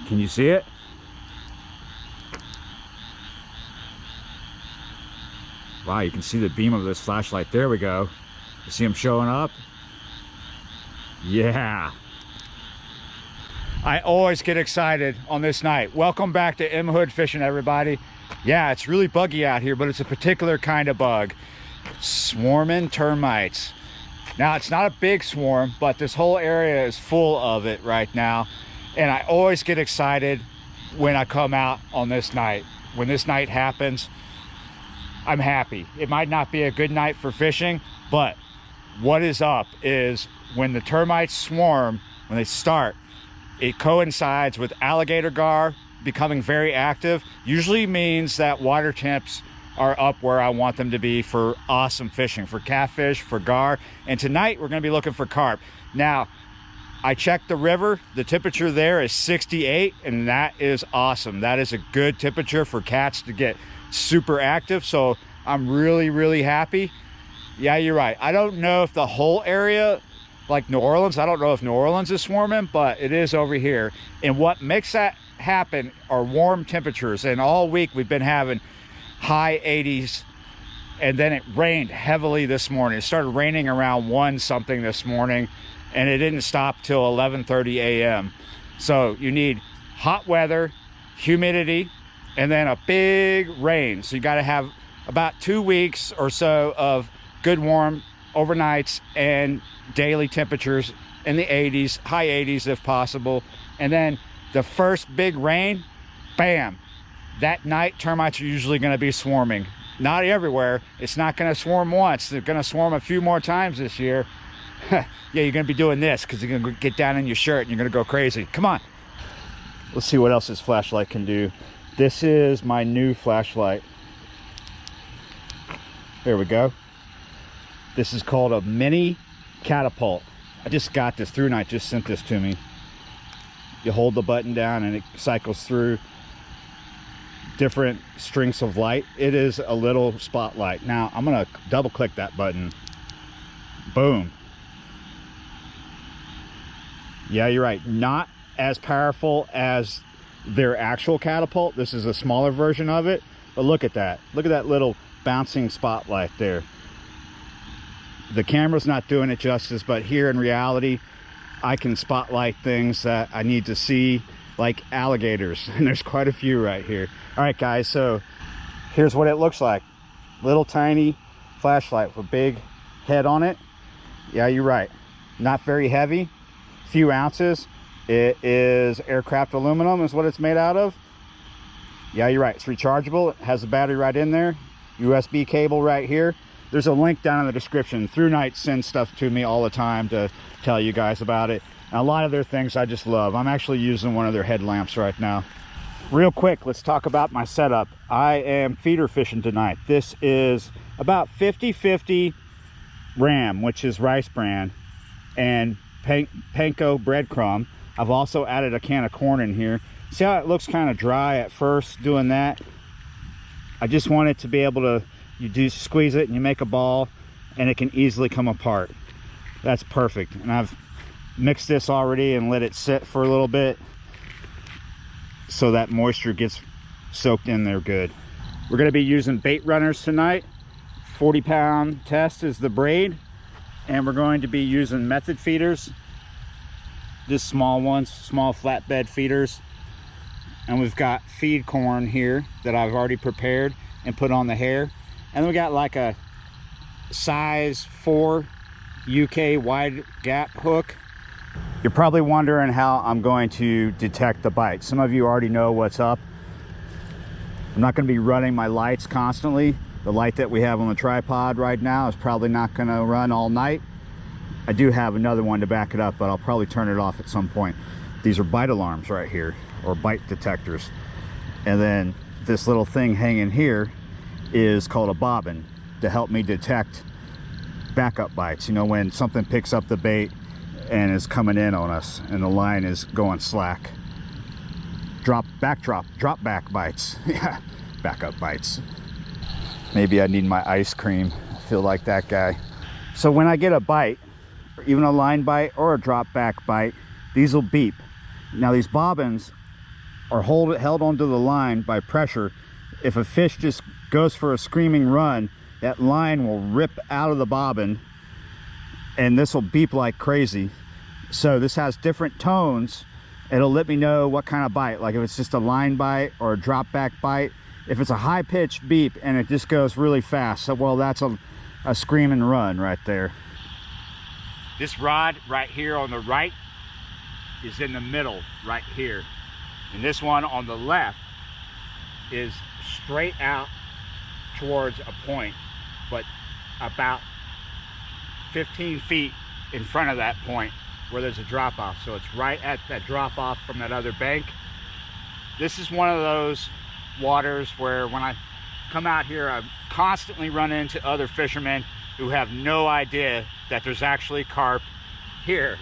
Can you see it? Wow, you can see the beam of this flashlight. There we go. You see them showing up? Yeah. I always get excited on this night. Welcome back to M Hood Fishing, everybody. Yeah, it's really buggy out here, but it's a particular kind of bug. Swarming termites. Now, it's not a big swarm, but this whole area is full of it right now. And I always get excited when I come out on this night. When this night happens, I'm happy. It might not be a good night for fishing, but what is up is when the termites swarm, when they start, it coincides with alligator gar becoming very active. Usually means that water temps are up where I want them to be for awesome fishing, for catfish, for gar. And tonight we're gonna be looking for carp. Now, I checked the river, the temperature there is 68, and that is awesome. That is a good temperature for cats to get super active, so I'm really happy. Yeah, you're right. I don't know if the whole area, like New Orleans, I don't know if New Orleans is swarming, but it is over here. And what makes that happen are warm temperatures, and all week we've been having high 80s, and then it rained heavily this morning. It started raining around 1 something this morning, and it didn't stop till 11:30 a.m. So you need hot weather, humidity, and then a big rain. So you got to have about 2 weeks or so of good warm overnights and daily temperatures in the 80s, high 80s if possible. And then the first big rain, bam, that night termites are usually going to be swarming. Not everywhere. It's not going to swarm once. They're going to swarm a few more times this year. Yeah, you're going to be doing this because you're going to get down in your shirt and you're going to go crazy. Come on. Let's see what else this flashlight can do. This is my new flashlight. There we go. This is called a mini Catapult. I just got this. ThruNite just sent this to me. You hold the button down and it cycles through different strings of light. It is a little spotlight. Now I'm going to double click that button. Boom. Yeah, you're right. Not as powerful as their actual Catapult. This is a smaller version of it, but look at that. Look at that little bouncing spotlight there. The camera's not doing it justice, but here in reality, I can spotlight things that I need to see, like alligators, and there's quite a few right here. All right, guys, so here's what it looks like. Little tiny flashlight with a big head on it. Yeah, you're right. Not very heavy, few ounces. It is aircraft aluminum is what it's made out of. Yeah, you're right. It's rechargeable. It has a battery right in there. USB cable right here. There's a link down in the description. ThruNite sends stuff to me all the time to tell you guys about it. And a lot of their things I just love. I'm actually using one of their headlamps right now. Real quick, let's talk about my setup. I am feeder fishing tonight. This is about 50-50 ram, which is rice bran, and panko breadcrumb. I've also added a can of corn in here. See how it looks kind of dry at first doing that? I just want it to be able to, you do squeeze it and you make a ball and it can easily come apart. That's perfect. And I've mixed this already and let it sit for a little bit so that moisture gets soaked in there good. We're going to be using bait runners tonight. 40-pound test is the braid, and we're going to be using method feeders, just small ones, small flatbed feeders. And we've got feed corn here that I've already prepared and put on the hair. And we got like a size 4 UK wide gap hook. You're probably wondering how I'm going to detect the bite. Some of you already know what's up. I'm not going to be running my lights constantly. The light that we have on the tripod right now is probably not going to run all night. I do have another one to back it up, but I'll probably turn it off at some point. These are bite alarms right here, or bite detectors. And then this little thing hanging here is called a bobbin to help me detect backup bites. You know, when something picks up the bait and is coming in on us and the line is going slack. Drop back bites. Yeah, backup bites. Maybe I need my ice cream. I feel like that guy. So when I get a bite, even a line bite or a drop back bite, these will beep. Now these bobbins or held onto the line by pressure, if a fish just goes for a screaming run, that line will rip out of the bobbin and this will beep like crazy. So this has different tones. It'll let me know what kind of bite, like if it's just a line bite or a drop back bite. If it's a high-pitched beep and it just goes really fast, so well, that's a scream and run right there. This rod right here on the right is in the middle right here, and this one on the left is straight out towards a point, but about 15 feet in front of that point where there's a drop off. So it's right at that drop off from that other bank. This is one of those waters where when I come out here, I constantly run into other fishermen who have no idea that there's actually carp here.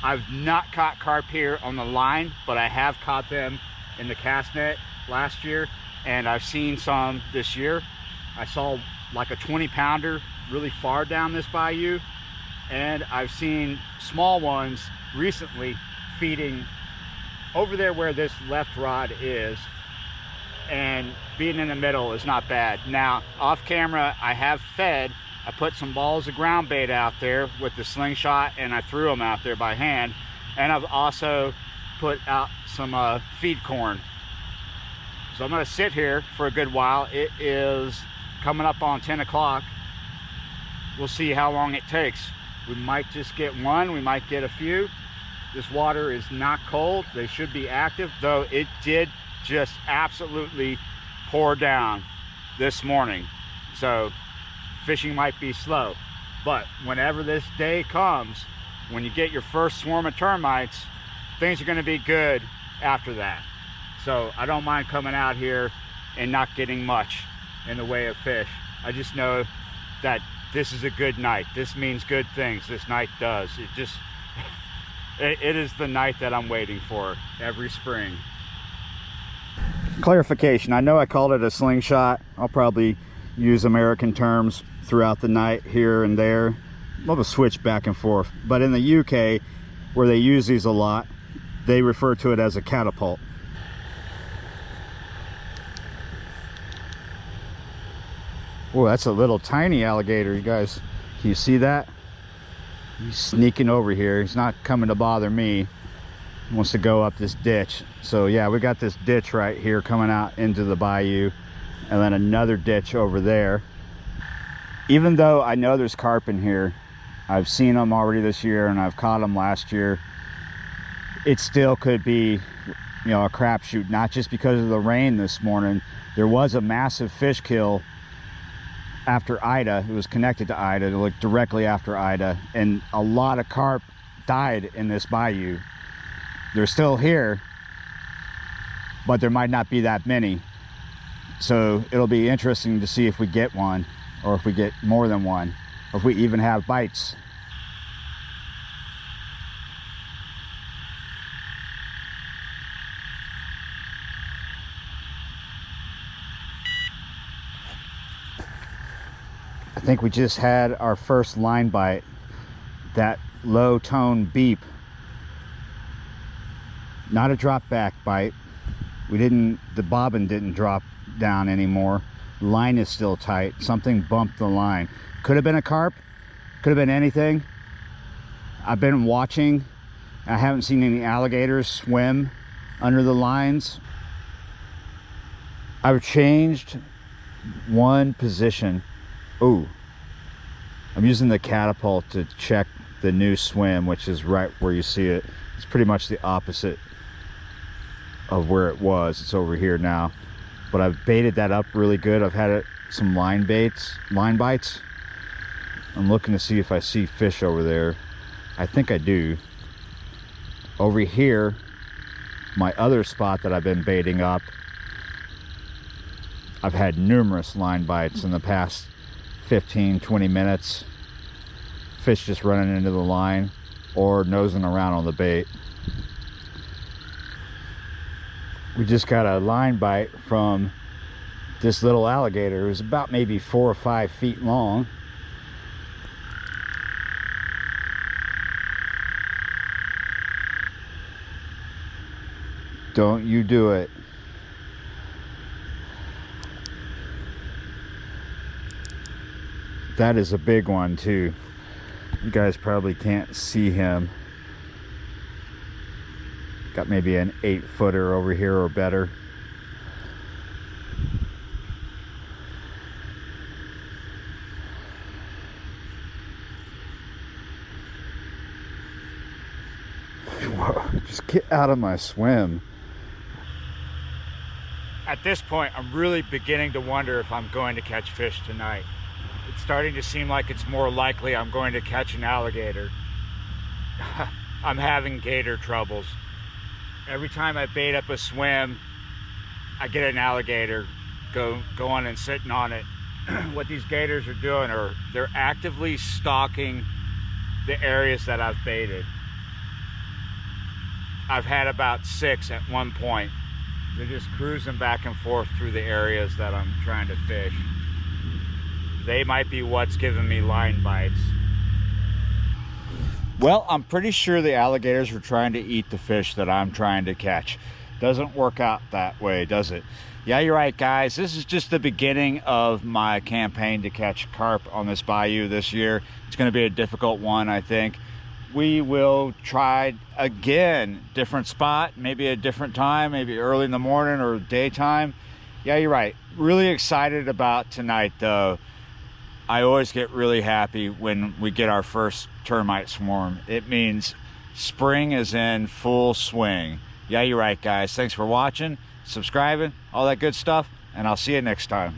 I've not caught carp here on the line, but I have caught them in the cast net last year, and I've seen some this year. I saw like a 20-pounder really far down this bayou, and I've seen small ones recently feeding over there where this left rod is, and being in the middle is not bad. Now, off camera, I have fed. I put some balls of ground bait out there with the slingshot, and I threw them out there by hand. And I've also put out some feed corn. So I'm gonna sit here for a good while. It is coming up on 10 o'clock. We'll see how long it takes. We might just get one, we might get a few. This water is not cold. They should be active, though it did just absolutely pour down this morning. So fishing might be slow, but whenever this day comes, when you get your first swarm of termites, things are going to be good after that. So I don't mind coming out here and not getting much in the way of fish. I just know that this is a good night. This means good things. This night does. It just it is the night that I'm waiting for every spring. Clarification, I know I called it a slingshot. I'll probably use American terms throughout the night here and there. I'll switch back and forth. But in the UK, where they use these a lot, they refer to it as a catapult. Oh, that's a little tiny alligator, you guys. Can you see that? He's sneaking over here. He's not coming to bother me. He wants to go up this ditch. So yeah, we got this ditch right here coming out into the bayou, and then another ditch over there. Even though I know there's carp in here, I've seen them already this year and I've caught them last year, it still could be, you know, a crapshoot. Not just because of the rain this morning. There was a massive fish kill after Ida. It was connected to Ida, like directly after Ida, and a lot of carp died in this bayou. They're still here, but there might not be that many. So it'll be interesting to see if we get one, or if we get more than one, or if we even have bites. I think we just had our first line bite. That low tone beep. Not a drop back bite. The bobbin didn't drop down anymore. The line is still tight. Something bumped the line. Could have been a carp. Could have been anything. I've been watching. I haven't seen any alligators swim under the lines. I've changed one position. Oh, I'm using the Catapult to check the new swim, which is right where you see it. It's pretty much the opposite of where it was. It's over here now, but I've baited that up really good. I've had some line bites. I'm looking to see if I see fish over there. I think I do. Over here, my other spot that I've been baiting up, I've had numerous line bites in the past 15-20 minutes. Fish just running into the line or nosing around on the bait. We just got a line bite from this little alligator. It was about maybe 4 or 5 feet long. Don't you do it. That is a big one too. You guys probably can't see him. Got maybe an 8-footer over here or better. Whoa, just get out of my swim. At this point, I'm really beginning to wonder if I'm going to catch fish tonight. It's starting to seem like it's more likely I'm going to catch an alligator. I'm having gator troubles. Every time I bait up a swim, I get an alligator going and sitting on it. What these gators are doing are they're actively stalking the areas that I've baited. I've had about 6 at one point. They're just cruising back and forth through the areas that I'm trying to fish. They might be what's giving me line bites. Well, I'm pretty sure the alligators were trying to eat the fish that I'm trying to catch. Doesn't work out that way, does it? Yeah, you're right, guys. This is just the beginning of my campaign to catch carp on this bayou this year. It's going to be a difficult one, I think. We will try again, different spot, maybe a different time, maybe early in the morning or daytime. Yeah, you're right. Really excited about tonight, though. I always get really happy when we get our first termite swarm. It means spring is in full swing. Yeah, you're right, guys. Thanks for watching, subscribing, all that good stuff, and I'll see you next time.